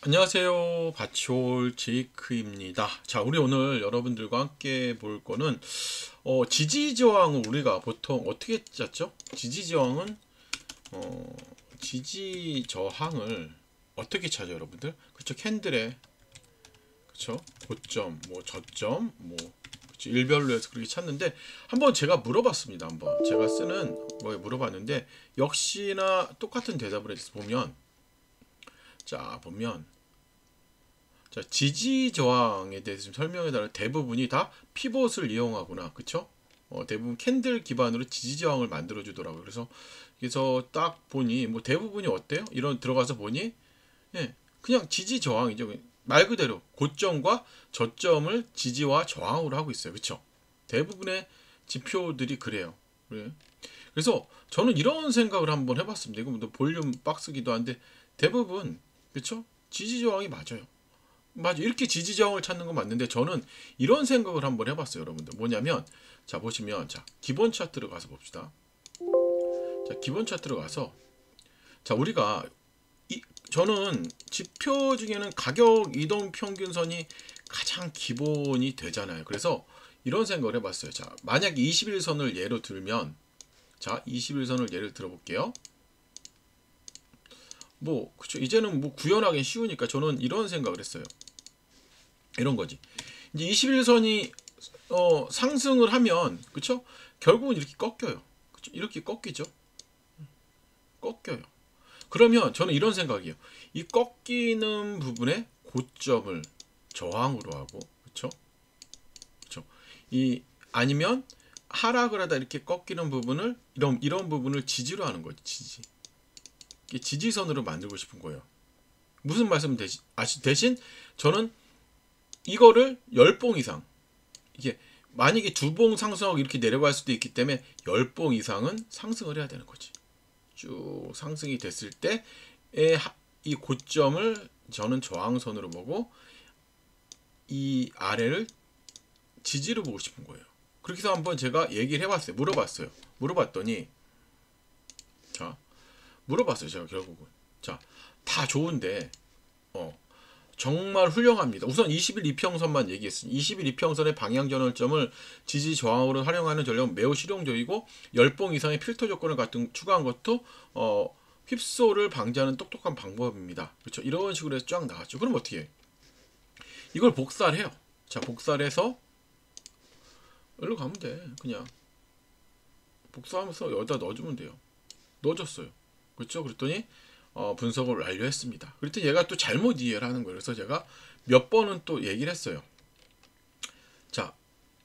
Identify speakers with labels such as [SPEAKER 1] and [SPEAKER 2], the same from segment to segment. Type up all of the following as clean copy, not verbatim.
[SPEAKER 1] 안녕하세요. 바치올 제이크입니다. 자, 우리 오늘 여러분들과 함께 볼 거는 지지저항을 우리가 보통 어떻게 짰죠? 지지저항은 어, 지지저항을 어떻게 찾아요, 여러분들? 그쵸? 캔들의 그쵸? 고점, 뭐 저점, 뭐 그쵸? 일별로 해서 그렇게 찾는데 한번 제가 물어봤습니다. 한번 제가 쓰는 뭐에 물어봤는데 역시나 똑같은 대답을 해서 보면 자 보면 자, 지지 저항에 대해서 좀 설명해 달라. 대부분이 다 피봇을 이용하구나. 그쵸? 대부분 캔들 기반으로 지지 저항을 만들어 주더라고요. 그래서 딱 보니 뭐 대부분이 어때요? 이런 들어가서 보니 예, 그냥 지지 저항이죠. 말 그대로 고점과 저점을 지지와 저항으로 하고 있어요. 그쵸? 대부분의 지표들이 그래요. 그래. 그래서 저는 이런 생각을 한번 해봤습니다. 이거 뭐 볼륨 박스기도 한데 대부분 그쵸? 지지 저항이 맞아요. 맞아. 이렇게 지지저항을 찾는 건 맞는데 저는 이런 생각을 한번 해봤어요, 여러분들. 뭐냐면 자 보시면 자 기본 차트로 가서 봅시다. 자 기본 차트로 가서 자 우리가 저는 지표 중에는 가격 이동 평균선이 가장 기본이 되잖아요. 그래서 이런 생각을 해봤어요. 자 만약 21선을 예로 들면 자 21선을 예를 들어볼게요. 뭐 그쵸 이제는 뭐 구현하기 쉬우니까 저는 이런 생각을 했어요. 이런 거지. 이제 21선이 상승을 하면 그쵸? 결국은 이렇게 꺾여요. 그쵸? 이렇게 꺾이죠. 꺾여요. 그러면 저는 이런 생각이에요. 이 꺾이는 부분에 고점을 저항으로 하고 그쵸? 그쵸? 이 아니면 하락을 하다 이렇게 꺾이는 부분을 이런 부분을 지지로 하는 거지. 지지. 이게 지지선으로 만들고 싶은 거예요. 무슨 말씀 대신 저는 이거를 10봉 이상 이게 만약에 두 봉 상승하고 이렇게 내려갈 수도 있기 때문에 10봉 이상은 상승을 해야 되는 거지. 쭉 상승이 됐을 때의 이 고점을 저는 저항선으로 보고 이 아래를 지지로 보고 싶은 거예요. 그렇게 해서 한번 제가 얘기를 해봤어요. 물어봤더니 자 물어봤어요. 제가 결국은 다 좋은데 어 정말 훌륭합니다. 우선 20일 이평선만 얘기했습니다. 20일 이평선의 방향 전환점을 지지 저항으로 활용하는 전략은 매우 실용적이고 10봉 이상의 필터 조건을 추가한 것도 휩소를 방지하는 똑똑한 방법입니다. 그렇죠? 이런 식으로 해서 쫙 나왔죠. 그럼 어떻게 해? 이걸 복사를 해요. 자, 복사를 해서 여기로 가면 돼. 그냥 복사하면서 여기다 넣어주면 돼요. 넣어줬어요. 그렇죠? 그랬더니 분석을 완료했습니다. 그랬더니 얘가 또 잘못 이해를 하는 거예요. 그래서 제가 몇 번은 또 얘기를 했어요. 자,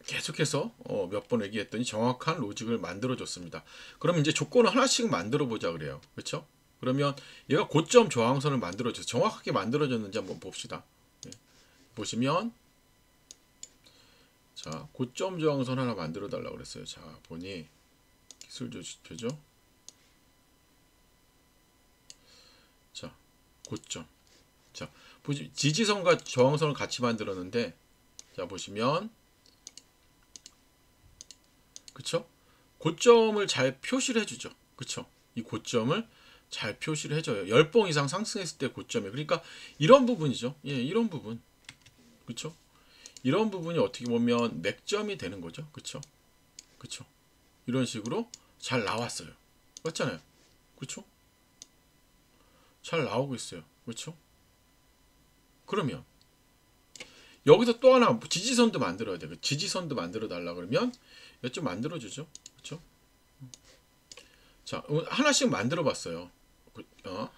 [SPEAKER 1] 계속해서 몇 번 얘기했더니 정확한 로직을 만들어줬습니다. 그럼 이제 조건을 하나씩 만들어보자 그래요. 그렇죠? 그러면 얘가 고점 저항선을 만들어줘서 정확하게 만들어졌는지 한번 봅시다. 네. 보시면 자 고점 저항선 하나 만들어 달라고 그랬어요. 자 보니 기술조지표죠. 자 고점 자 보시 지지선과 저항선을 같이 만들었는데 자 보시면 그쵸? 고점을 잘 표시를 해주죠. 그쵸? 이 고점을 잘 표시를 해줘요. 10봉 이상 상승했을 때 고점에 그러니까 이런 부분이죠. 예, 이런 부분 그쵸? 이런 부분이 어떻게 보면 맥점이 되는 거죠. 그쵸? 그쵸? 이런 식으로 잘 나왔어요. 맞잖아요. 그쵸? 잘 나오고 있어요. 그쵸? 그러면 여기서 또 하나 지지선도 만들어야 돼요. 지지선도 만들어 달라 그러면 좀 만들어 주죠. 그렇죠? 자, 하나씩 만들어 봤어요.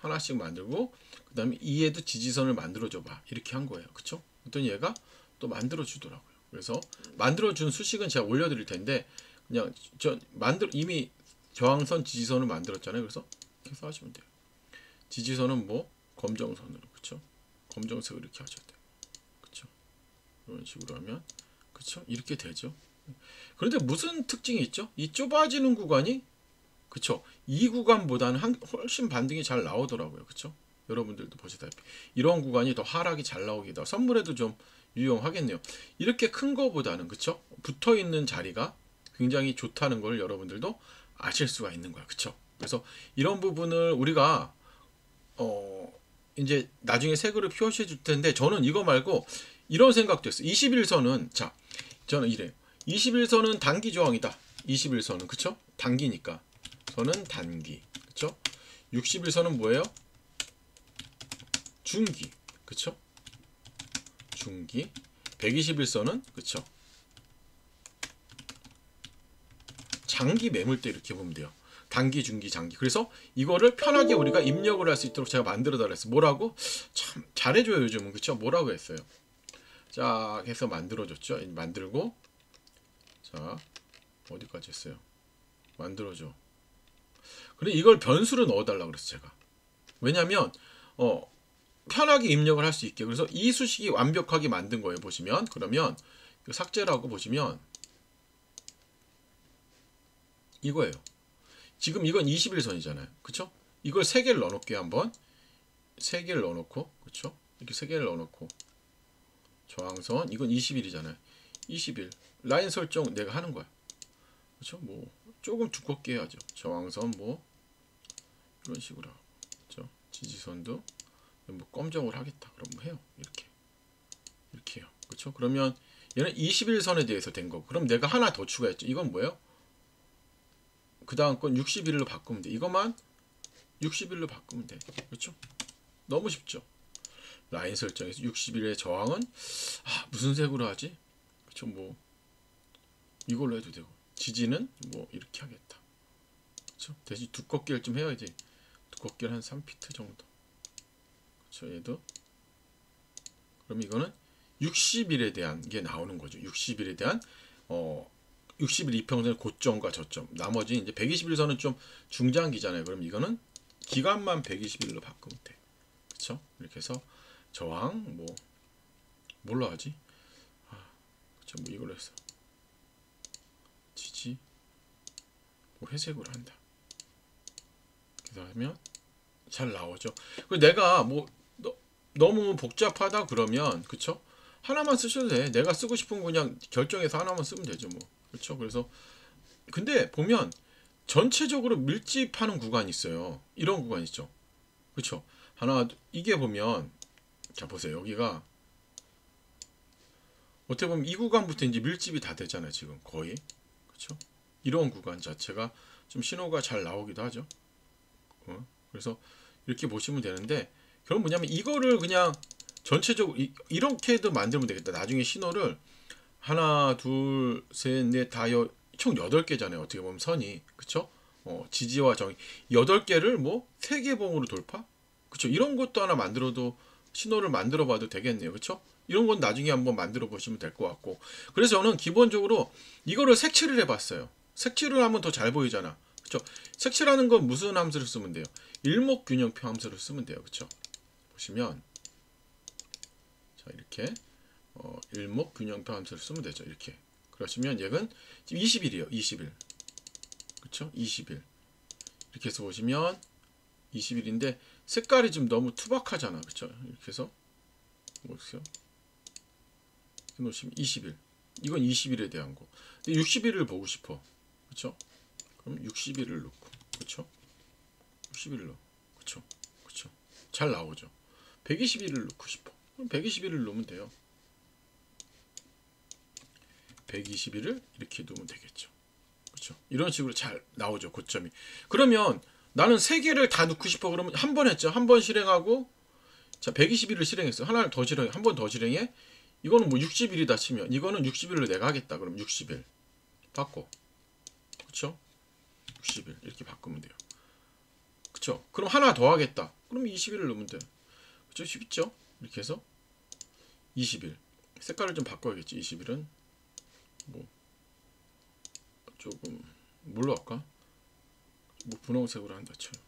[SPEAKER 1] 하나씩 만들고 그다음에 이에도 지지선을 만들어 줘 봐. 이렇게 한 거예요. 그렇죠? 그랬더니 얘가 또 만들어 주더라고요. 그래서 만들어 준 수식은 제가 올려 드릴 텐데 그냥 이미 저항선 지지선을 만들었잖아요. 그래서 이렇게 해서 하시면 돼요. 지지선은 뭐 검정선으로. 그렇죠? 검정색으로 이렇게 하셔야 돼요. 그렇죠? 이런 식으로 하면 그렇죠? 이렇게 되죠. 그런데 무슨 특징이 있죠? 이 좁아지는 구간이 그쵸? 이 구간보다는 훨씬 반등이 잘 나오더라고요. 그쵸? 여러분들도 보시다시피 이런 구간이 더 하락이 잘 나오기도 하고 선물에도 좀 유용하겠네요. 이렇게 큰 거보다는 그쵸? 붙어 있는 자리가 굉장히 좋다는 걸 여러분들도 아실 수가 있는 거야. 그쵸? 그래서 이런 부분을 우리가 어, 이제 나중에 색으로 표시해 줄 텐데 저는 이거 말고 이런 생각도 했어요. 21선은 자 저는 이래요. 21선은 단기 저항이다. 21선은 그쵸? 단기니까 선은 단기 그쵸? 61선은 뭐예요? 중기 그쵸? 중기 121선은 그쵸? 장기 매물대 이렇게 보면 돼요. 단기, 중기, 장기. 그래서 이거를 편하게 우리가 입력을 할 수 있도록 제가 만들어 달랬어요. 뭐라고? 참 잘해줘요 요즘은 그쵸? 뭐라고 했어요? 자 해서 만들어줬죠. 만들고 자 어디까지 했어요? 만들어줘. 그래 이걸 변수로 넣어달라고 그랬어요 제가. 왜냐면 편하게 입력을 할 수 있게. 그래서 이 수식이 완벽하게 만든 거예요. 보시면 그러면 삭제라고 보시면 이거예요. 지금 이건 21선이잖아요. 그쵸? 이걸 3개를 넣어놓을게요. 한번 3개를 넣어놓고 그쵸? 이렇게 3개를 넣어놓고 저항선 이건 21이잖아요. 21 라인 설정 내가 하는 거야. 그쵸? 뭐 조금 두껍게 해야죠. 저항선 뭐 이런 식으로 하고 그쵸? 지지선도 뭐 검정을 하겠다. 그럼 뭐 해요. 이렇게 해요. 그쵸? 그러면 얘는 21선에 대해서 된 거고 그럼 내가 하나 더 추가했죠. 이건 뭐예요? 그 다음 건 61로 바꾸면 돼. 이것만 61로 바꾸면 돼. 그렇죠? 너무 쉽죠? 라인 설정에서 61의 저항은 무슨 색으로 하지? 그렇죠? 뭐 이걸로 해도 되고 지지는 뭐 이렇게 하겠다. 그렇죠? 대신 두껍게를 좀 해야지. 두껍게를 한 3피트 정도. 그렇죠? 얘도 그럼 이거는 60일에 대한 게 나오는 거죠. 60일에 대한 60일 이평선의 고점과 저점. 나머지 이제 121선은 좀 중장기잖아요. 그럼 이거는 기간만 120일로 바꾸면 돼. 그쵸? 이렇게 해서 저항 뭐 뭘로 하지? 그쵸? 뭐 이걸로 해서 지지 뭐 회색으로 한다. 그래서 하면 잘 나오죠. 그리고 내가 뭐 너무 복잡하다 그러면 그쵸? 하나만 쓰셔도 돼. 내가 쓰고 싶은 거 그냥 결정해서 하나만 쓰면 되죠. 뭐 그렇죠. 그래서 근데 보면 전체적으로 밀집하는 구간이 있어요. 이런 구간 있죠. 그렇죠. 하나 이게 보면 자 보세요. 여기가 어떻게 보면 이 구간부터 이제 밀집이 다 되잖아요. 지금 거의 그렇죠. 이런 구간 자체가 좀 신호가 잘 나오기도 하죠. 그래서 이렇게 보시면 되는데 결국 뭐냐면 이거를 그냥 전체적으로 이렇게도 만들면 되겠다. 나중에 신호를 하나, 둘, 셋, 넷, 다 총 8개잖아요. 어떻게 보면 선이. 그쵸? 지지와 정의. 8개를 뭐 3개 봉으로 돌파? 그쵸? 이런 것도 하나 만들어도 신호를 만들어 봐도 되겠네요. 그쵸? 이런 건 나중에 한번 만들어 보시면 될 것 같고. 그래서 저는 기본적으로 이거를 색칠을 해 봤어요. 색칠을 하면 더 잘 보이잖아. 그쵸? 색칠하는 건 무슨 함수를 쓰면 돼요? 일목균형표 함수를 쓰면 돼요. 그쵸? 보시면 자 이렇게 일목균형표 함수를 쓰면 되죠. 이렇게 그러시면 얘는 지금 20일이에요. 20일 그쵸? 20일 이렇게 해서 보시면 20일인데 색깔이 좀 너무 투박하잖아. 그쵸? 이렇게 해서 보세요. 놓으시면 20일 이건 20일에 대한 거. 근데 60일을 보고 싶어. 그쵸? 그럼 60일을 놓고 그쵸? 60일로 그쵸? 그쵸? 잘 나오죠. 120일을 놓고 싶어. 그럼 120일을 놓으면 돼요. 121을 이렇게 놓으면 되겠죠. 그렇죠? 이런 식으로 잘 나오죠. 고점이. 그러면 나는 3개를 다 넣고 싶어. 그러면 한 번 했죠. 한 번 실행하고 자 121을 실행했어. 하나를 더 실행해. 한 번 더 실행해. 이거는 뭐 60일이다 치면 이거는 60일을 내가 하겠다. 그럼 60일 바꿔. 그렇죠? 60일 이렇게 바꾸면 돼요. 그렇죠? 그럼 하나 더 하겠다. 그럼 20일을 넣으면 돼. 그렇죠? 쉽죠? 이렇게 해서 20일 색깔을 좀 바꿔야겠지. 20일은 뭐 조금 뭘로 할까? 뭐 분홍색으로 한다 쳐요.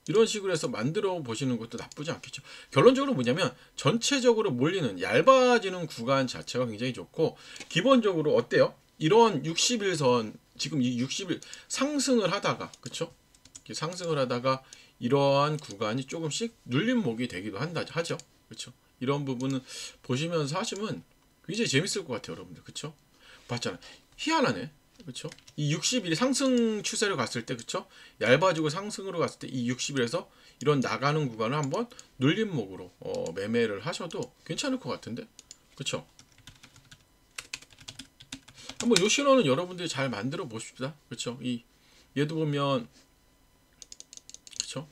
[SPEAKER 1] 이런 식으로 해서 만들어 보시는 것도 나쁘지 않겠죠. 결론적으로 뭐냐면 전체적으로 몰리는 얇아지는 구간 자체가 굉장히 좋고 기본적으로 어때요? 이런 60일선 지금 이 60일 상승을 하다가 그쵸? 상승을 하다가 이러한 구간이 조금씩 눌림목이 되기도 하죠. 그쵸? 이런 부분은 보시면서 하시면 굉장히 재밌을 것 같아요, 여러분들. 그쵸? 봤잖아. 희한하네. 그쵸? 이 60일이 상승 추세로 갔을 때, 그쵸? 얇아지고 상승으로 갔을 때 이 60일에서 이런 나가는 구간을 한번 눌림목으로 매매를 하셔도 괜찮을 것 같은데, 그쵸? 한번 요 신호는 여러분들이 잘 만들어 보십시다. 그쵸? 얘도 보면, 그쵸?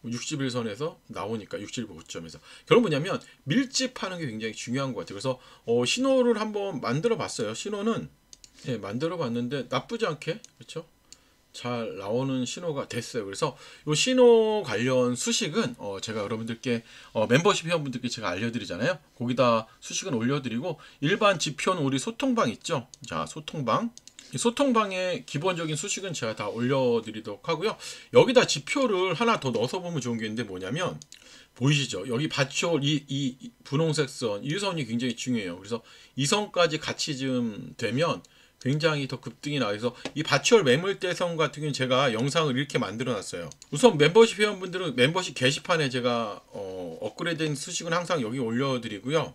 [SPEAKER 1] 61선에서 나오니까 61고점에서 결국 뭐냐면 밀집하는 게 굉장히 중요한 것 같아요. 그래서 신호를 한번 만들어 봤어요. 신호는 만들어 봤는데 나쁘지 않게, 그렇죠? 잘 나오는 신호가 됐어요. 그래서 이 신호 관련 수식은 제가 여러분들께 멤버십 회원분들께 제가 알려드리잖아요. 거기다 수식은 올려드리고, 일반 지표는 우리 소통방 있죠. 자, 소통방, 이 소통방의 기본적인 수식은 제가 다 올려드리도록 하고요. 여기다 지표를 하나 더 넣어서 보면 좋은 게 있는데 뭐냐면, 보이시죠? 여기 받치올 이 분홍색 선, 이 선이 굉장히 중요해요. 그래서 이 선까지 같이 좀 되면 굉장히 더 급등이 나와서, 이 받치올 매물대선 같은 경우는 제가 영상을 이렇게 만들어 놨어요. 우선 멤버십 회원분들은 멤버십 게시판에 제가 업그레이드된 수식은 항상 여기 올려드리고요.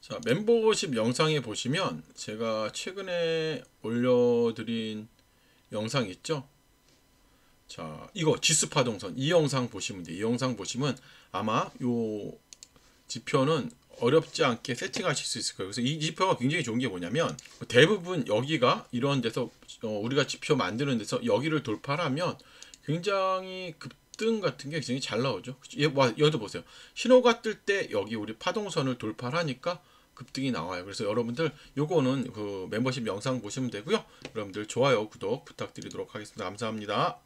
[SPEAKER 1] 자, 멤버십 영상에 보시면 제가 최근에 올려드린 영상 있죠? 자, 이거 지수파동선, 이 영상 보시면 돼요. 이 영상 보시면 아마 요 지표는 어렵지 않게 세팅하실 수 있을 거예요. 그래서 이 지표가 굉장히 좋은 게 뭐냐면, 대부분 여기가 이런 데서 우리가 지표 만드는 데서 여기를 돌파하면 굉장히 급등 같은 게 굉장히 잘 나오죠. 여기도 보세요. 신호가 뜰 때 여기 우리 파동선을 돌파하니까 급등이 나와요. 그래서 여러분들 요거는 그 멤버십 영상 보시면 되고요. 여러분들 좋아요, 구독 부탁드리도록 하겠습니다. 감사합니다.